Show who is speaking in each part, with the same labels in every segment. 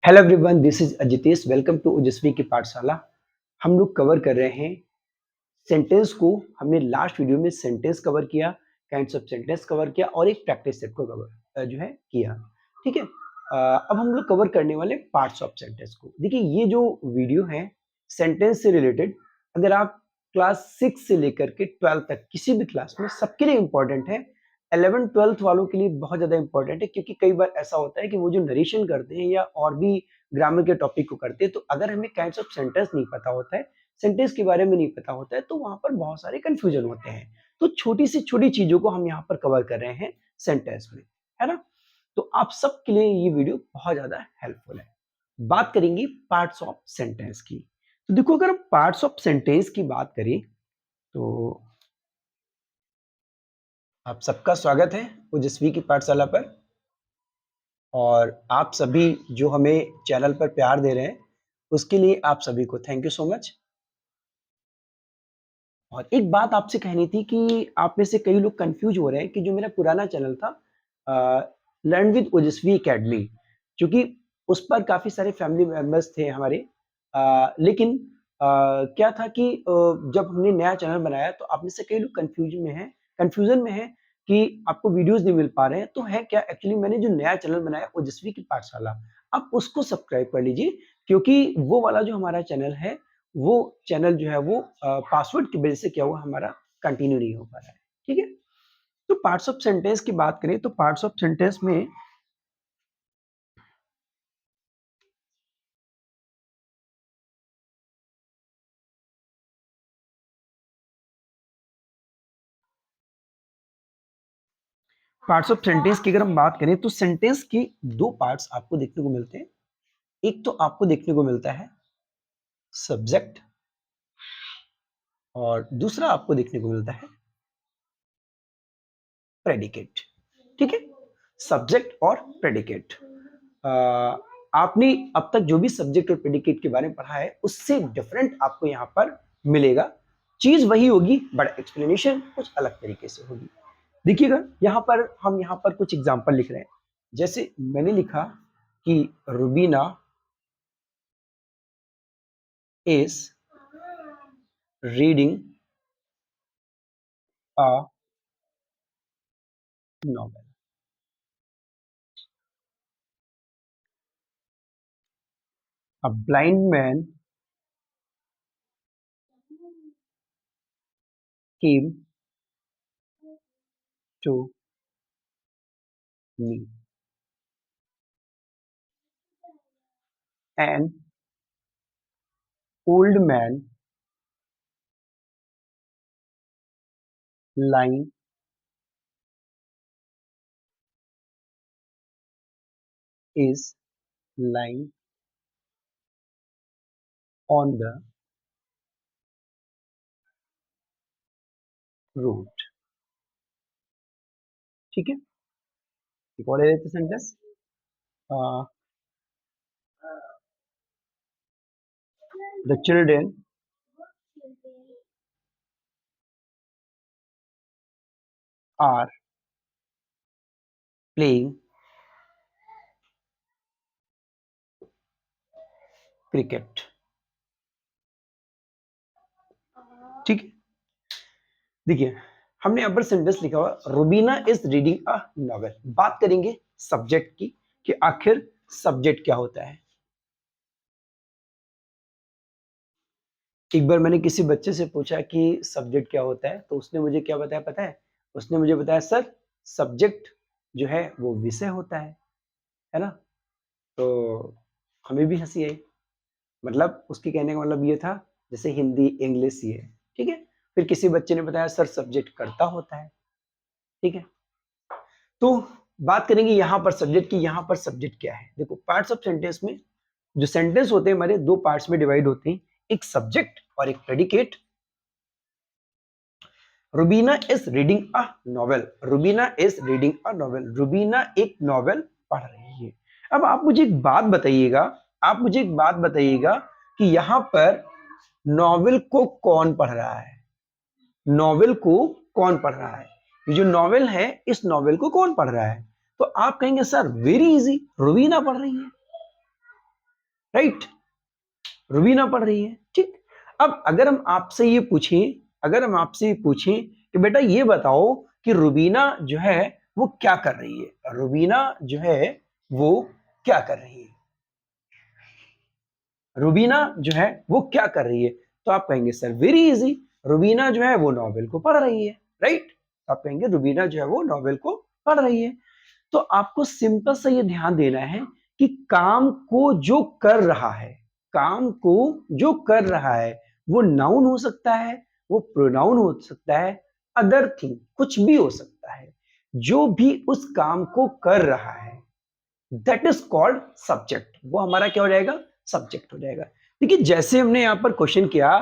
Speaker 1: Hello everyone, this is Ajitesh. Welcome to Ojaswi की पाठशाला। हम लोग कवर कर रहे हैं सेंटेंस को। हमने लास्ट वीडियो में सेंटेंस कवर किया, काइंड्स ऑफ सेंटेंस कवर किया और एक प्रैक्टिस सेट को कवर जो है किया। ठीक है। अब हम लोग कवर करने वाले पार्ट्स ऑफ सेंटेंस को। देखिए, ये जो वीडियो है सेंटेंस से रिलेटेड, अगर आप क्लास 6 से लेकर के 12 तक किसी भी क्लास में, सबके लिए इंपॉर्टेंट है। 11 12th वालों के लिए बहुत ज्यादा इंपॉर्टेंट है, क्योंकि कई बार ऐसा होता है कि वो जो नरेशन करते हैं या और भी ग्रामर के टॉपिक को करते हैं, तो अगर हमें काइंड्स ऑफ सेंटेंस नहीं पता होता है, सेंटेंस के बारे में नहीं पता होता है, तो वहां पर बहुत सारे कंफ्यूजन होते हैं। तो छोटी सी छोटी चीजों को हम यहाँ पर कवर कर रहे हैं सेंटेंस में, है ना। तो आप सबके लिए ये वीडियो बहुत ज्यादा हेल्पफुल है। बात करेंगे पार्ट्स ऑफ सेंटेंस की। तो देखो, अगर हम पार्ट्स ऑफ सेंटेंस की बात करें तो आप सबका स्वागत है ओजस्वी की पाठशाला पर। और आप सभी जो हमें चैनल पर प्यार दे रहे हैं, उसके लिए आप सभी को थैंक यू सो मच। और एक बात आपसे कहनी थी कि आप में से कई लोग कंफ्यूज हो रहे हैं कि जो मेरा पुराना चैनल था लर्न विद ओजस्वी एकेडमी, क्योंकि उस पर काफ़ी सारे फैमिली मेंबर्स थे हमारे। लेकिन क्या था कि जब हमने नया चैनल बनाया तो आप में से कई लोग कंफ्यूजन में हैं कि आपको वीडियोस नहीं मिल पा रहे हैं। तो है क्या, एक्चुअली मैंने जो नया चैनल बनाया ओजस्वी की पाठशाला, आप उसको सब्सक्राइब कर लीजिए, क्योंकि वो वाला जो हमारा चैनल है, वो चैनल जो है वो पासवर्ड की वजह से क्या हुआ, हमारा कंटिन्यू नहीं हो पा रहा है। ठीक है। तो पार्ट्स ऑफ सेंटेंस की बात करें तो पार्ट्स ऑफ सेंटेंस में पार्ट्स ऑफ सेंटेंस की अगर हम बात करें तो सेंटेंस के दो पार्ट्स आपको देखने को मिलते हैं। एक तो आपको देखने को मिलता है सब्जेक्ट, और दूसरा आपको देखने को मिलता है प्रेडिकेट। ठीक है। सब्जेक्ट और प्रेडिकेट। आपने अब तक जो भी सब्जेक्ट और प्रेडिकेट के बारे में पढ़ा है, उससे डिफरेंट आपको यहाँ पर मिलेगा। चीज वही होगी, बट एक्सप्लेनेशन कुछ अलग तरीके से होगी। देखिएगा, यहाँ पर कुछ एग्जांपल लिख रहे हैं। जैसे मैंने लिखा कि Rubina is reading a novel. A blind man came to me an old man lying is lying on the road। ठीक है। एक और ले लेते sentence. The children are playing cricket. ठीक है। देखिए, हमने यहाँ पर सेंटेंस लिखा हुआ Rubina is reading a novel. बात करेंगे सब्जेक्ट की कि आखिर सब्जेक्ट क्या होता है। एक बार मैंने किसी बच्चे से पूछा कि सब्जेक्ट क्या होता है, तो उसने मुझे क्या बताया पता है? उसने मुझे बताया, सर सब्जेक्ट जो है वो विषय होता है ना। तो हमें भी हंसी आई। मतलब उसके कहने का मतलब ये था, जैसे हिंदी इंग्लिश ये, ठीक है। फिर किसी बच्चे ने बताया, सर सब्जेक्ट करता होता है। ठीक है। तो बात करेंगे यहाँ पर सब्जेक्ट की। यहाँ पर सब्जेक्ट क्या है, देखो पार्ट्स ऑफ सेंटेंस में जो सेंटेंस होते हैं हमारे दो पार्ट्स में डिवाइड होते हैं, एक सब्जेक्ट और एक predicate. Rubina is reading a novel. Rubina is reading a novel. Rubina एक नॉवेल पढ़ रही है। अब आप मुझे एक बात बताइएगा कि यहाँ पर नॉवेल को कौन पढ़ रहा है। नॉवेल को कौन पढ़ रहा है, ये जो नॉवेल है, इस नॉवेल को कौन पढ़ रहा है? तो आप कहेंगे, सर वेरी इजी, रुबीना पढ़ रही है। राइट, रुबीना पढ़ रही है। ठीक, अब अगर हम आपसे ये पूछें कि बेटा ये बताओ कि रुबीना जो है वो क्या कर रही है, रुबीना जो है वो क्या कर रही है, रुबीना जो है वो क्या कर रही है, तो आप कहेंगे सर वेरी इजी, रुबीना जो है वो नॉवेल को पढ़ रही है। राइट, आप कहेंगे रुबीना जो है वो नॉवेल को पढ़ रही है। तो आपको सिंपल सा ये ध्यान देना है कि काम को जो कर रहा है, काम को जो कर रहा है वो नाउन हो सकता है, वो प्रोनाउन हो सकता है, अदर थिंग कुछ भी हो सकता है, जो भी उस काम को कर रहा है दैट इज कॉल्ड सब्जेक्ट, वो हमारा क्या हो जाएगा, सब्जेक्ट हो जाएगा। देखिए जैसे हमने यहाँ पर क्वेश्चन किया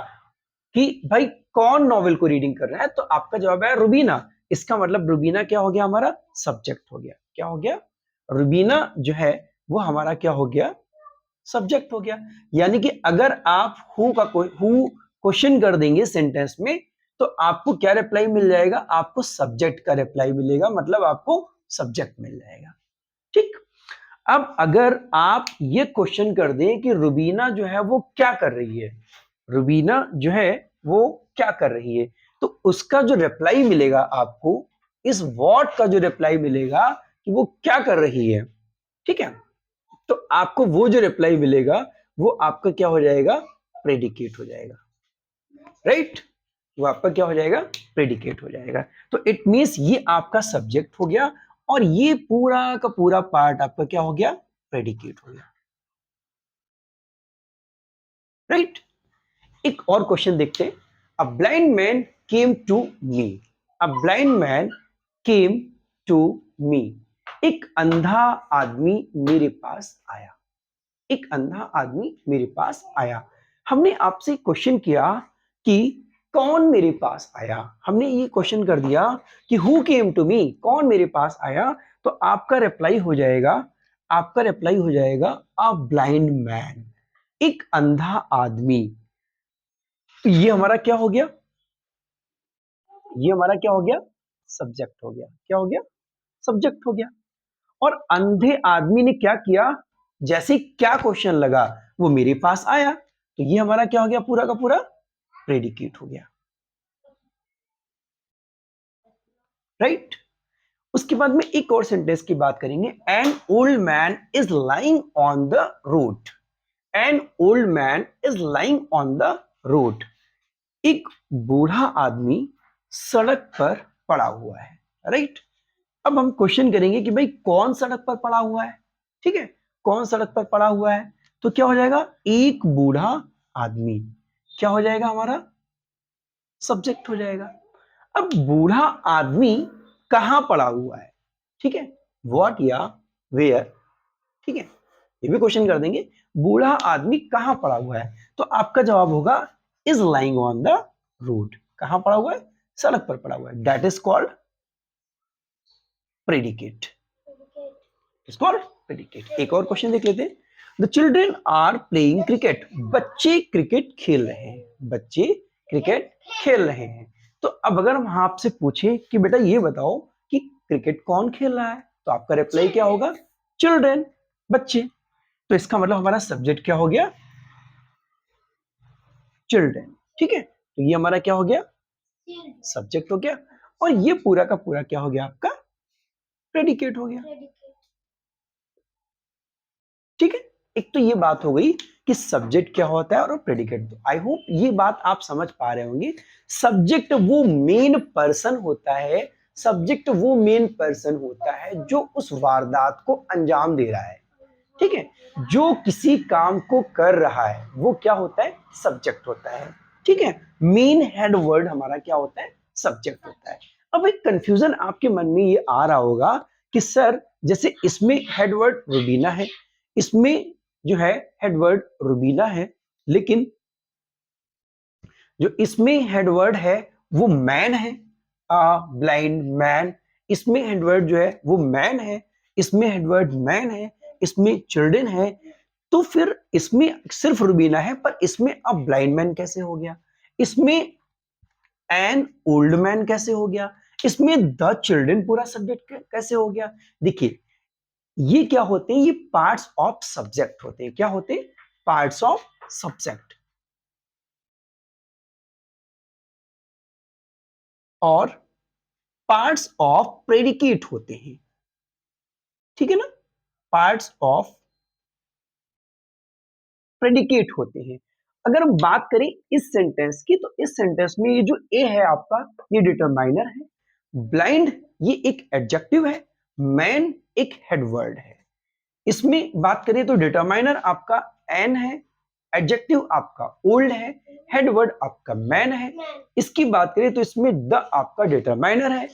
Speaker 1: कि भाई कौन नॉवेल को रीडिंग कर रहा है, तो आपका जवाब है रुबीना, इसका मतलब रुबीना क्या हो गया, हमारा सब्जेक्ट हो गया। क्या हो गया, रुबीना जो है वो हमारा क्या हो गया, सब्जेक्ट हो गया। यानी कि अगर आप हु क्वेश्चन कर देंगे सेंटेंस में तो आपको क्या रिप्लाई मिल जाएगा, आपको सब्जेक्ट का रिप्लाई मिलेगा, मतलब आपको सब्जेक्ट मिल जाएगा। ठीक, अब अगर आप ये क्वेश्चन कर दें कि रुबीना जो है वो क्या कर रही है, रुबीना जो है वो क्या कर रही है, तो उसका जो रिप्लाई मिलेगा आपको, इस व्हाट का जो रिप्लाई मिलेगा कि वो क्या कर रही है, ठीक है, तो आपको वो जो रिप्लाई मिलेगा वो आपका क्या हो जाएगा, प्रेडिकेट हो जाएगा। राइट, वो आपका क्या हो जाएगा, प्रेडिकेट हो जाएगा। तो इट मींस ये आपका सब्जेक्ट हो गया और ये पूरा का पूरा पार्ट आपका क्या हो गया, प्रेडिकेट हो गया। राइट, एक और क्वेश्चन देखते हैं। A blind man came to me, a blind man came to me, एक अंधा आदमी मेरे पास आया, एक अंधा आदमी मेरे पास आया। हमने आपसे क्वेश्चन किया कि कौन मेरे पास आया, हमने ये क्वेश्चन कर दिया कि हु केम टू मी, कौन मेरे पास आया, तो आपका रिप्लाई हो जाएगा, आपका रिप्लाई हो जाएगा अ ब्लाइंड मैन, एक अंधा आदमी। तो ये हमारा क्या हो गया, ये हमारा क्या हो गया, सब्जेक्ट हो गया। क्या हो गया, सब्जेक्ट हो गया। और अंधे आदमी ने क्या किया, जैसे क्या क्वेश्चन लगा वो मेरे पास आया, तो ये हमारा क्या हो गया, पूरा का पूरा प्रेडिकेट हो गया। राइट, उसके बाद में एक और सेंटेंस की बात करेंगे। N old man is lying on the road, N old man is lying on the road, एक बूढ़ा आदमी सड़क पर पड़ा हुआ है। राइट, अब हम क्वेश्चन करेंगे कि भाई कौन सड़क पर पड़ा हुआ है, ठीक है, कौन सड़क पर पड़ा हुआ है, तो क्या हो जाएगा, एक बूढ़ा आदमी, क्या हो जाएगा हमारा, सब्जेक्ट हो जाएगा। अब बूढ़ा आदमी कहां पड़ा हुआ है, ठीक है, व्हाट या वेयर, ठीक है, ये भी क्वेश्चन कर देंगे, बूढ़ा आदमी कहां पड़ा हुआ है, तो आपका जवाब होगा is lying on the road, कहां पड़ा हुआ है, सड़क पर पड़ा हुआ है, that is called predicate, is called predicate. एक और क्वेश्चन देख लेते हैं। The children are playing cricket, बच्चे क्रिकेट खेल रहे हैं, बच्चे क्रिकेट खेल रहे हैं। तो अब अगर हम आपसे पूछे कि बेटा ये बताओ कि क्रिकेट कौन खेल रहा है, तो आपका रिप्लाई क्या होगा, चिल्ड्रेन, बच्चे। तो इसका मतलब हमारा सब्जेक्ट क्या हो गया, चिल्ड्रेन, ठीक है, तो ये हमारा क्या हो गया, सब्जेक्ट हो गया, और ये पूरा का पूरा क्या हो गया, आपका प्रेडिकेट हो गया। ठीक है, एक तो ये बात हो गई कि सब्जेक्ट क्या होता है और प्रेडिकेट। आई होप ये बात आप समझ पा रहे होंगे। सब्जेक्ट वो मेन पर्सन होता है, सब्जेक्ट वो मेन पर्सन होता है जो उस वारदात को अंजाम दे रहा है, ठीक है, जो किसी काम को कर रहा है वो क्या होता है, सब्जेक्ट होता है। ठीक है, मेन हेड वर्ड हमारा क्या होता है, सब्जेक्ट होता है। अब एक कंफ्यूजन आपके मन में ये आ रहा होगा कि सर जैसे इसमें हेड वर्ड रुबीना है, इसमें जो है हेडवर्ड रुबीना है, लेकिन जो इसमें हेडवर्ड है वो मैन है, ब्लाइंड मैन, इसमें हेडवर्ड जो है वो मैन है, इसमें हेडवर्ड मैन है, इसमें चिल्ड्रन है, तो फिर इसमें सिर्फ रुबीना है, पर इसमें अब ब्लाइंड मैन कैसे हो गया, इसमें एन ओल्ड मैन कैसे हो गया, इसमें द चिल्ड्रन पूरा सब्जेक्ट कैसे हो गया। देखिए ये क्या होते हैं, ये पार्ट्स ऑफ सब्जेक्ट होते हैं, क्या होते हैं, पार्ट्स ऑफ सब्जेक्ट और पार्ट्स ऑफ प्रेडिकेट होते हैं, ठीक है ना, पार्ट्स ऑफ प्रेडिकेट होते हैं। अगर हम बात करें इस सेंटेंस की, तो इस सेंटेंस में ये जो ए है आपका, ये डिटरमाइनर है, ब्लाइंड ये एक एडजेक्टिव है, मैन एक हेडवर्ड है। इसमें बात करें तो डिटरमाइनर आपका एन है, एडजेक्टिव आपका ओल्ड है, हेडवर्ड आपका मैन है। इसकी बात करें तो इसमें द आपका डिटरमाइनर है,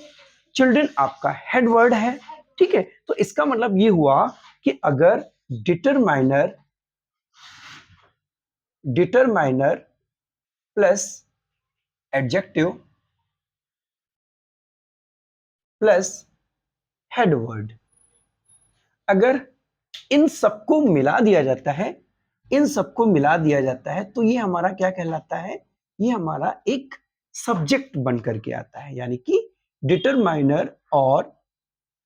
Speaker 1: चिल्ड्रन आपका हेडवर्ड है, ठीक है। तो इसका मतलब ये हुआ कि अगर determiner determiner plus adjective plus headword, अगर इन सबको मिला दिया जाता है, इन सबको मिला दिया जाता है, तो ये हमारा क्या कहलाता है, ये हमारा एक सब्जेक्ट बन करके आता है। यानी कि डिटरमाइनर और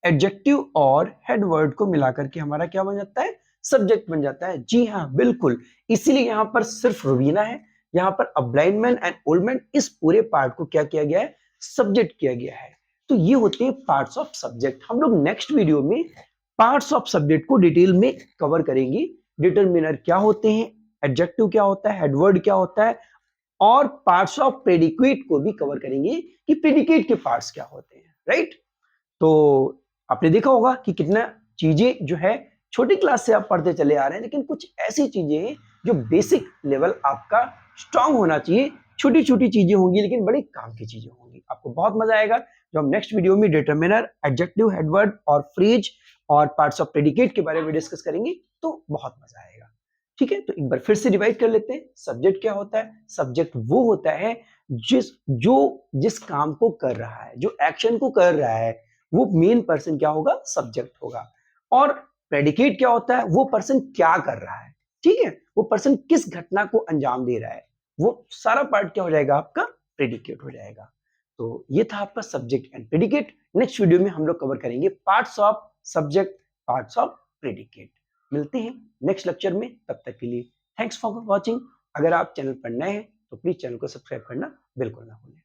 Speaker 1: एडजेक्टिव और हेडवर्ड को मिलाकर के हमारा क्या बन जाता है, सब्जेक्ट बन जाता है। जी हाँ, बिल्कुल। इसीलिए यहां पर सिर्फ रुबीना है, यहां पर अ blind man and old man, इस पूरे पार्ट को क्या किया गया है, सब्जेक्ट किया गया है। तो ये होते हैं पार्ट्स ऑफ सब्जेक्ट। हम लोग नेक्स्ट वीडियो में पार्ट्स ऑफ सब्जेक्ट को डिटेल में कवर करेंगे। डिटरमिनर क्या होते हैं, एडजेक्टिव क्या होता है, हेडवर्ड क्या होता है, और पार्ट्स ऑफ प्रेडिकेट को भी कवर करेंगे कि प्रेडिकेट के पार्ट्स क्या होते हैं, राइट। तो आपने देखा होगा कि कितना चीजें जो है छोटी क्लास से आप पढ़ते चले आ रहे हैं, लेकिन कुछ ऐसी चीजें हैं जो बेसिक लेवल आपका स्ट्रांग होना चाहिए। छोटी छोटी चीजें होंगी लेकिन बड़े काम की चीजें होंगी, आपको बहुत मजा आएगा। जो हम नेक्स्ट वीडियो में डिटरमिनर, एडजेक्टिव, हेडवर्ड और फ्रेज और पार्ट्स ऑफ प्रेडिकेट के बारे में डिस्कस करेंगे, तो बहुत मजा आएगा। ठीक है, तो एक बार फिर से डिवाइड कर लेते हैं। सब्जेक्ट क्या होता है, सब्जेक्ट वो होता है जिस काम को कर रहा है, जो एक्शन को कर रहा है, वो मेन पर्सन क्या होगा, सब्जेक्ट होगा। और प्रेडिकेट क्या होता है, वो पर्सन क्या कर रहा है, ठीक है, वो पर्सन किस घटना को अंजाम दे रहा है, वो सारा पार्ट क्या हो जाएगा, आपका प्रेडिकेट हो जाएगा। तो ये था आपका subject and predicate. Next video में हम लोग कवर करेंगे parts of subject, parts of predicate. मिलते हैं नेक्स्ट लेक्चर में, तब तक के लिए थैंक्स फॉर वॉचिंग। अगर आप चैनल पर नए हैं तो प्लीज चैनल को सब्सक्राइब करना बिल्कुल ना भूलें।